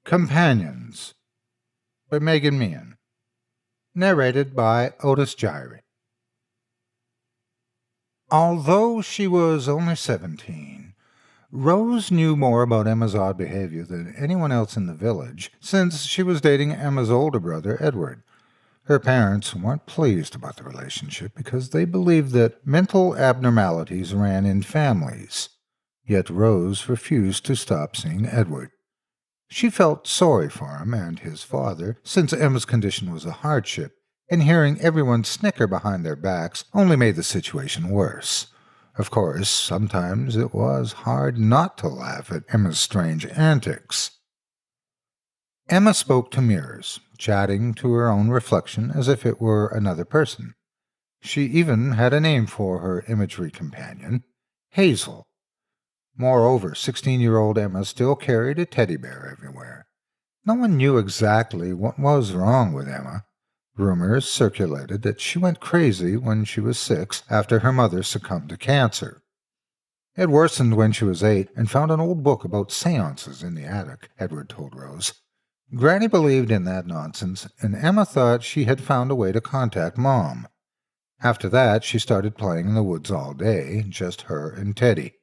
Companions by Meagan Meehan. Narrated by Otis Jiry. Although she was only 17, Rose knew more about Emma's odd behavior than anyone else in the village, since she was dating Emma's older brother, Edward. Her parents weren't pleased about the relationship because they believed that mental abnormalities ran in families. Yet Rose refused to stop seeing Edward. She felt sorry for him and his father, since Emma's condition was a hardship, and hearing everyone snicker behind their backs only made the situation worse. Of course, sometimes it was hard not to laugh at Emma's strange antics. Emma spoke to mirrors, chatting to her own reflection as if it were another person. She even had a name for her imagery companion, Hazel. Moreover, 16-year-old Emma still carried a teddy bear everywhere. No one knew exactly what was wrong with Emma. Rumors circulated that she went crazy when she was 6 after her mother succumbed to cancer. It worsened when she was 8 and found an old book about seances in the attic, Edward told Rose. Granny believed in that nonsense, and Emma thought she had found a way to contact Mom. After that, she started playing in the woods all day, just her and Teddy.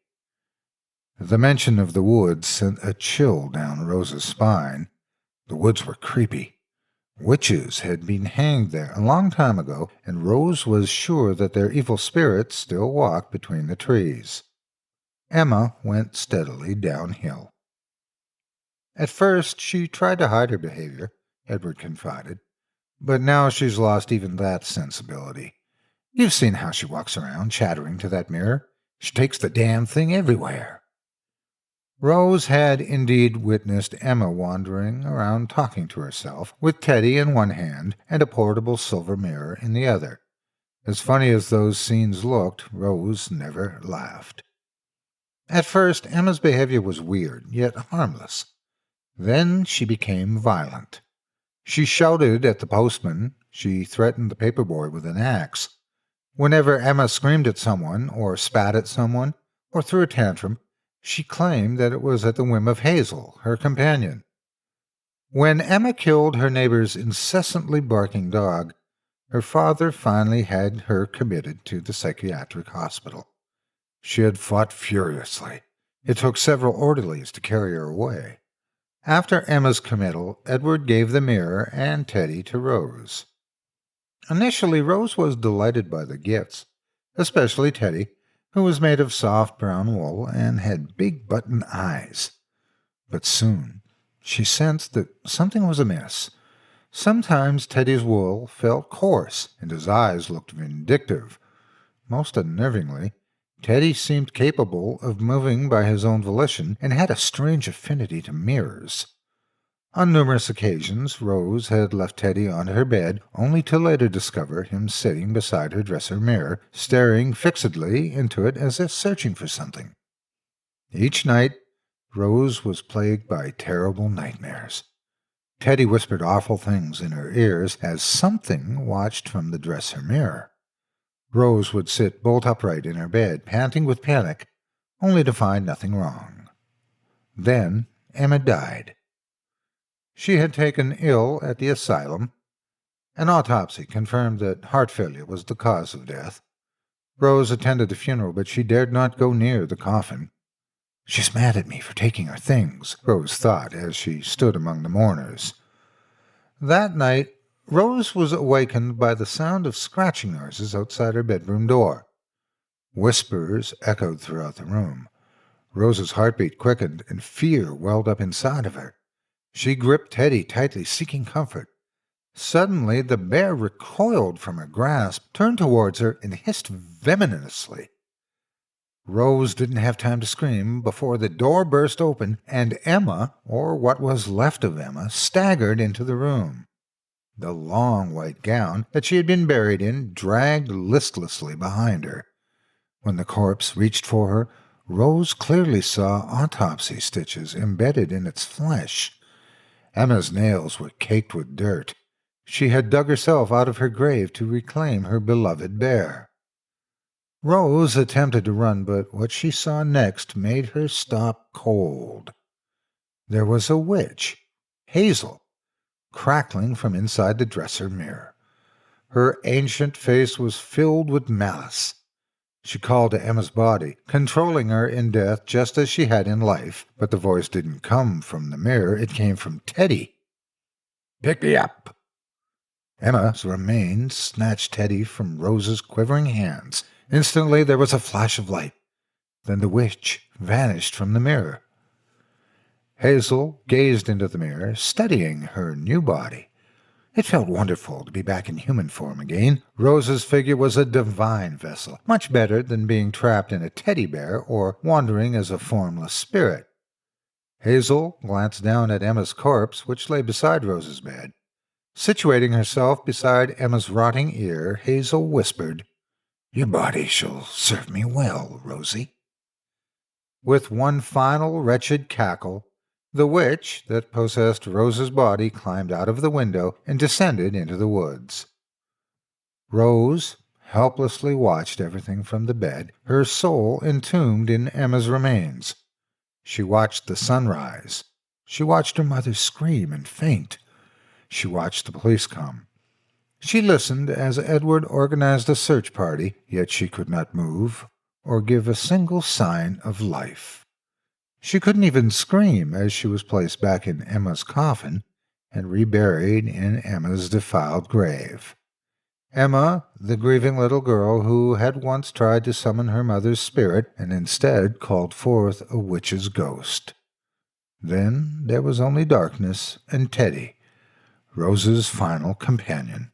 The mention of the woods sent a chill down Rose's spine. The woods were creepy. Witches had been hanged there a long time ago, and Rose was sure that their evil spirits still walked between the trees. Emma went steadily downhill. At first, she tried to hide her behavior, Edward confided, but now she's lost even that sensibility. You've seen how she walks around chattering to that mirror. She takes the damn thing everywhere. Rose had indeed witnessed Emma wandering around talking to herself, with Teddy in one hand and a portable silver mirror in the other. As funny as those scenes looked, Rose never laughed. At first, Emma's behavior was weird, yet harmless. Then she became violent. She shouted at the postman. She threatened the paperboy with an axe. Whenever Emma screamed at someone, or spat at someone, or threw a tantrum, she claimed that it was at the whim of Hazel, her companion. When Emma killed her neighbor's incessantly barking dog, her father finally had her committed to the psychiatric hospital. She had fought furiously. It took several orderlies to carry her away. After Emma's committal, Edward gave the mirror and Teddy to Rose. Initially, Rose was delighted by the gifts, especially Teddy, who was made of soft brown wool and had big button eyes. But soon she sensed that something was amiss. Sometimes Teddy's wool felt coarse, and his eyes looked vindictive. Most unnervingly, Teddy seemed capable of moving by his own volition and had a strange affinity to mirrors. On numerous occasions, Rose had left Teddy on her bed, only to later discover him sitting beside her dresser mirror, staring fixedly into it as if searching for something. Each night, Rose was plagued by terrible nightmares. Teddy whispered awful things in her ears as something watched from the dresser mirror. Rose would sit bolt upright in her bed, panting with panic, only to find nothing wrong. Then Emma died. She had taken ill at the asylum. An autopsy confirmed that heart failure was the cause of death. Rose attended the funeral, but she dared not go near the coffin. She's mad at me for taking her things, Rose thought as she stood among the mourners. That night, Rose was awakened by the sound of scratching noises outside her bedroom door. Whispers echoed throughout the room. Rose's heartbeat quickened, and fear welled up inside of her. She gripped Teddy tightly, seeking comfort. Suddenly, the bear recoiled from her grasp, turned towards her, and hissed venomously. Rose didn't have time to scream before the door burst open, and Emma, or what was left of Emma, staggered into the room. The long white gown that she had been buried in dragged listlessly behind her. When the corpse reached for her, Rose clearly saw autopsy stitches embedded in its flesh. Emma's nails were caked with dirt. She had dug herself out of her grave to reclaim her beloved bear. Rose attempted to run, but what she saw next made her stop cold. There was a witch, Hazel, crackling from inside the dresser mirror. Her ancient face was filled with malice. She called to Emma's body, controlling her in death just as she had in life, but the voice didn't come from the mirror, it came from Teddy. "Pick me up!" Emma's remains snatched Teddy from Rose's quivering hands. Instantly there was a flash of light. Then the witch vanished from the mirror. Hazel gazed into the mirror, studying her new body. It felt wonderful to be back in human form again. Rose's figure was a divine vessel, much better than being trapped in a teddy bear or wandering as a formless spirit. Hazel glanced down at Emma's corpse, which lay beside Rose's bed. Situating herself beside Emma's rotting ear, Hazel whispered, "Your body shall serve me well, Rosie." With one final wretched cackle, the witch that possessed Rose's body climbed out of the window and descended into the woods. Rose helplessly watched everything from the bed, her soul entombed in Emma's remains. She watched the sunrise. She watched her mother scream and faint. She watched the police come. She listened as Edward organized a search party, yet she could not move or give a single sign of life. She couldn't even scream as she was placed back in Emma's coffin and reburied in Emma's defiled grave. Emma, the grieving little girl who had once tried to summon her mother's spirit and instead called forth a witch's ghost. Then there was only darkness and Teddy, Rose's final companion.